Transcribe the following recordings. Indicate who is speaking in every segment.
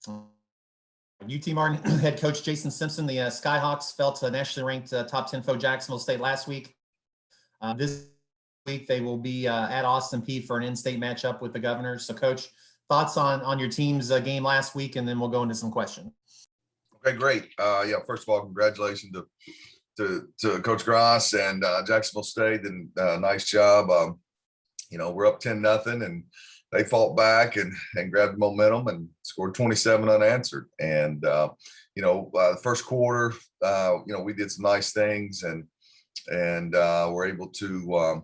Speaker 1: UT Martin head coach Jason Simpson, the Skyhawks fell to nationally ranked top 10 foe Jacksonville State last week. This week they will be at Austin Peay for an in-state matchup with the Governors. So, Coach, thoughts on your team's game last week, and then we'll go into some questions.
Speaker 2: Okay, great. Yeah, first of all, congratulations to Coach Gross and Jacksonville State, and nice job. We're up 10-0, and they fought back and grabbed momentum and scored 27 unanswered. And the first quarter, we did some nice things and we're able to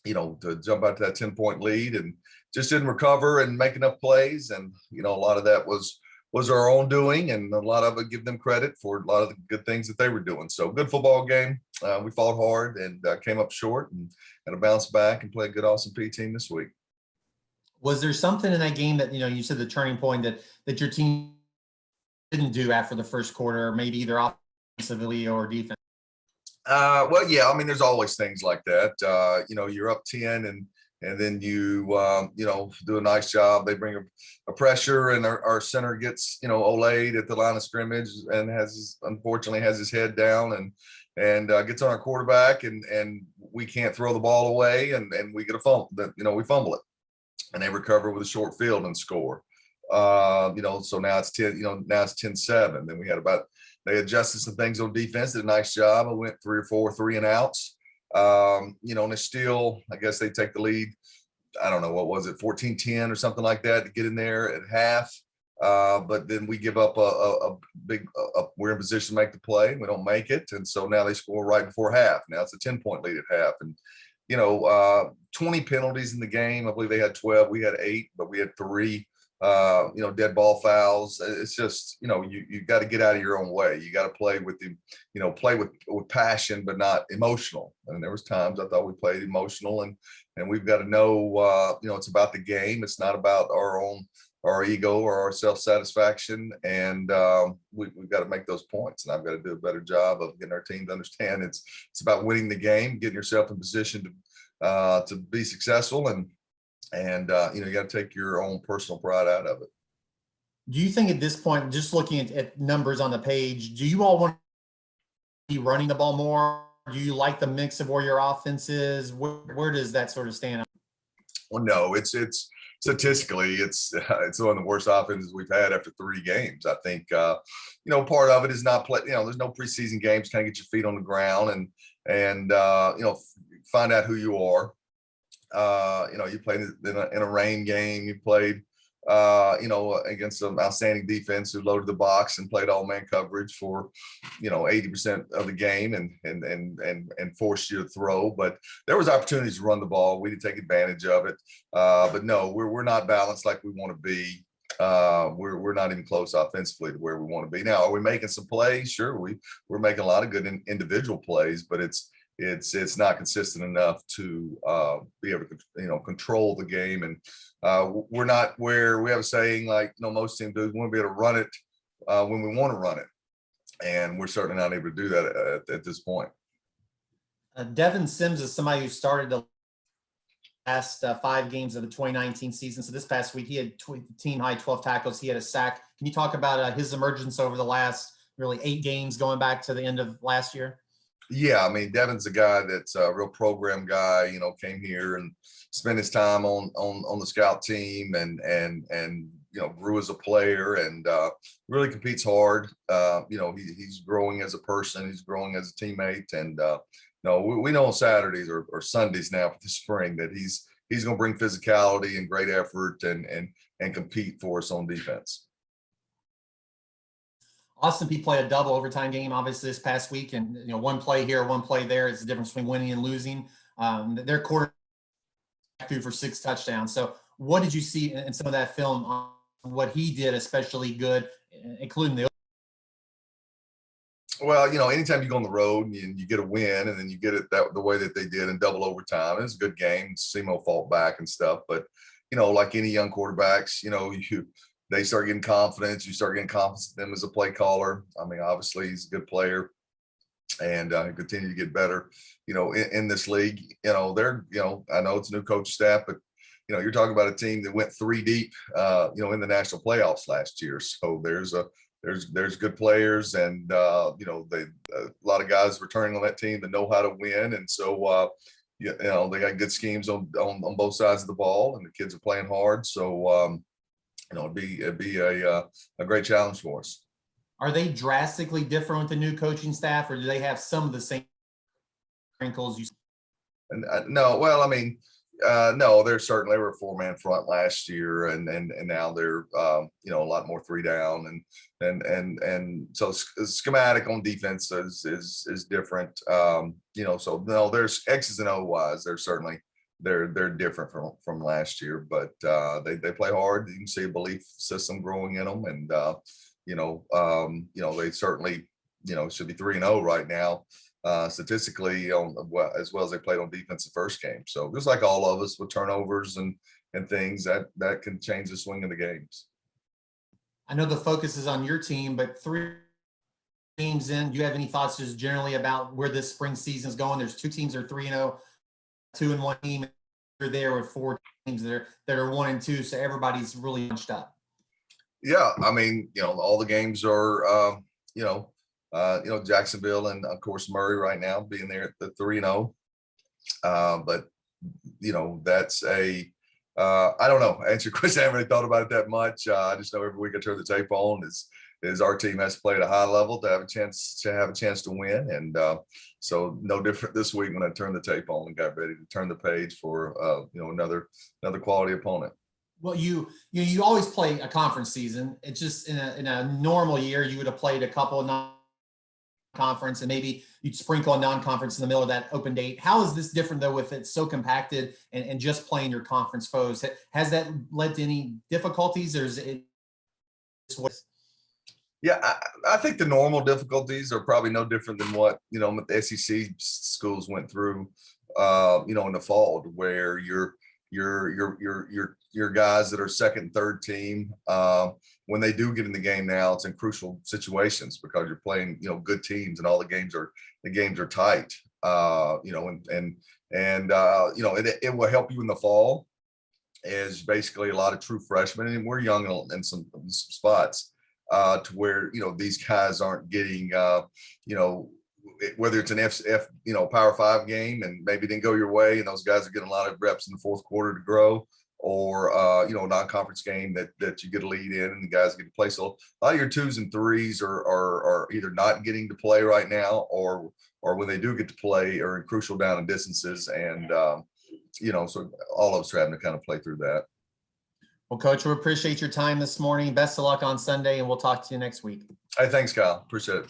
Speaker 2: to jump out to that 10-point lead, and just didn't recover and make enough plays. And a lot of that was our own doing, and a lot of it, give them credit for a lot of the good things that they were doing. So good football game. We fought hard and came up short, and had to bounce back and play a good Austin Peay team this week.
Speaker 1: Was there something in that game that, you said the turning point that your team didn't do after the first quarter, maybe either offensively or defense?
Speaker 2: Well, yeah, I mean, there's always things like that. You're up 10, and then you do a nice job. They bring a pressure, and our center gets, olayed at the line of scrimmage, and unfortunately has his head down, and gets on our quarterback, and we can't throw the ball away, and we get a fumble. We fumble it, and they recover with a short field and score. So now it's 10. Now it's 10-7. Then they adjusted some things on defense. Did a nice job. I went 3 or 4 3-and-outs. And it's still, I guess they take the lead. I don't know, what was it, 14-10 or something like that, to get in there at half. But then we give up a big. We're in position to make the play. We don't make it, and so now they score right before half. Now it's a 10-point lead at half, and 20 penalties in the game. I believe they had 12. We had 8, but we had 3. Dead ball fouls. It's just, you got to get out of your own way. You got to play with play with passion, but not emotional. And there was times I thought we played emotional, and we've got to know, it's about the game. It's not about our ego or our self-satisfaction. And we've got to make those points. And I've got to do a better job of getting our team to understand it's about winning the game, getting yourself in position to be successful, and you got to take your own personal pride out of it.
Speaker 1: Do you think at this point, just looking at numbers on the page, do you all want to be running the ball more? Do you like the mix of where your offense is? Where does that sort of stand?
Speaker 2: Well, no, it's statistically, it's one of the worst offenses we've had after 3 games. I think, part of it is not play. There's no preseason games. Kind of get your feet on the ground and find out who you are. You played in a rain game. You played, against some outstanding defense who loaded the box and played all man coverage for, 80% of the game and forced you to throw. But there was opportunities to run the ball. We didn't take advantage of it. But no, we're not balanced like we want to be. We're not even close offensively to where we want to be. Now, are we making some plays? Sure, we're making a lot of good individual plays, but it's not consistent enough to be able to control the game. And we're not where we have a saying, like most teams do, we want to be able to run it when we want to run it, and we're certainly not able to do that at this point.
Speaker 1: Devin Sims is somebody who started the last 5 games of the 2019 season. So this past week he had team high 12 tackles. He had a sack. Can you talk about his emergence over the last really 8 games going back to the end of last year?
Speaker 2: Yeah, I mean, Devin's a guy that's a real program guy. Came here and spent his time on the scout team, and grew as a player, and really competes hard. He's growing as a person. He's growing as a teammate, and we know on Saturdays or Sundays now for the spring that he's going to bring physicality and great effort and compete for us on defense.
Speaker 1: Austin Peay played a double overtime game, obviously, this past week, and one play here, one play there is the difference between winning and losing. Their quarterback threw for 6 touchdowns. So, what did you see in some of that film on what he did especially good, including the?
Speaker 2: Well, anytime you go on the road and you get a win, and then you get it the way that they did in double overtime, it was a good game. Simo fought back and stuff, but like any young quarterbacks, they start getting confidence. You start getting confidence in them as a play caller. I mean, obviously he's a good player, and continue to get better. In this league, they're I know it's a new coach staff, but you're talking about a team that went 3 deep, in the national playoffs last year. So there's good players, and they a lot of guys returning on that team that know how to win, and so they got good schemes on both sides of the ball, and the kids are playing hard. So it'd be a great challenge for us.
Speaker 1: Are they drastically different with the new coaching staff, or do they have some of the same wrinkles you?
Speaker 2: And no, well, I mean, no, they were a 4-man front last year, and now they're a lot more 3 down, and so schematic on defense is different. So no, there's X's and O wise, they're different from last year, but they play hard. You can see a belief system growing in them, and they certainly should be 3-0 right now. Statistically, as well as they played on defense the first game. So just like all of us with turnovers and things that can change the swing of the games.
Speaker 1: I know the focus is on your team, but 3 games in, do you have any thoughts just generally about where this spring season is going? There's 2 teams that are 3-0, 2-1 team. You're there with 4 teams that are 1-2, so everybody's really bunched up.
Speaker 2: Yeah, I mean, all the games are, Jacksonville and of course Murray right now being there at the 3-0. But that's I don't know. Answer your question. I haven't really thought about it that much. I just know every week I turn the tape on is our team has to play at a high level to have a chance to win. And so no different this week when I turned the tape on and got ready to turn the page for another quality opponent.
Speaker 1: Well, you always play a conference season. It's just in a normal year, you would have played a couple of non-conference, and maybe you'd sprinkle a non-conference in the middle of that open date. How is this different though, with it so compacted and just playing your conference foes? Has that led to any difficulties, or is it?
Speaker 2: Yeah, I think the normal difficulties are probably no different than what the SEC schools went through, in the fall, where your guys that are second and third team, when they do get in the game now, it's in crucial situations because you're playing good teams, and all the games are tight, it will help you in the fall, is basically a lot of true freshmen, and we're young in some spots, to where these guys aren't getting whether it's an F Power 5 game and maybe didn't go your way, and those guys are getting a lot of reps in the fourth quarter to grow, or a non-conference game that you get a lead in and the guys get to play. So a lot of your 2s and 3s are either not getting to play right now, or when they do get to play are in crucial down and distances, and so all of us are having to kind of play through that.
Speaker 1: Well, Coach, we appreciate your time this morning. Best of luck on Sunday, and we'll talk to you next week.
Speaker 2: Hey, thanks, Kyle. Appreciate it.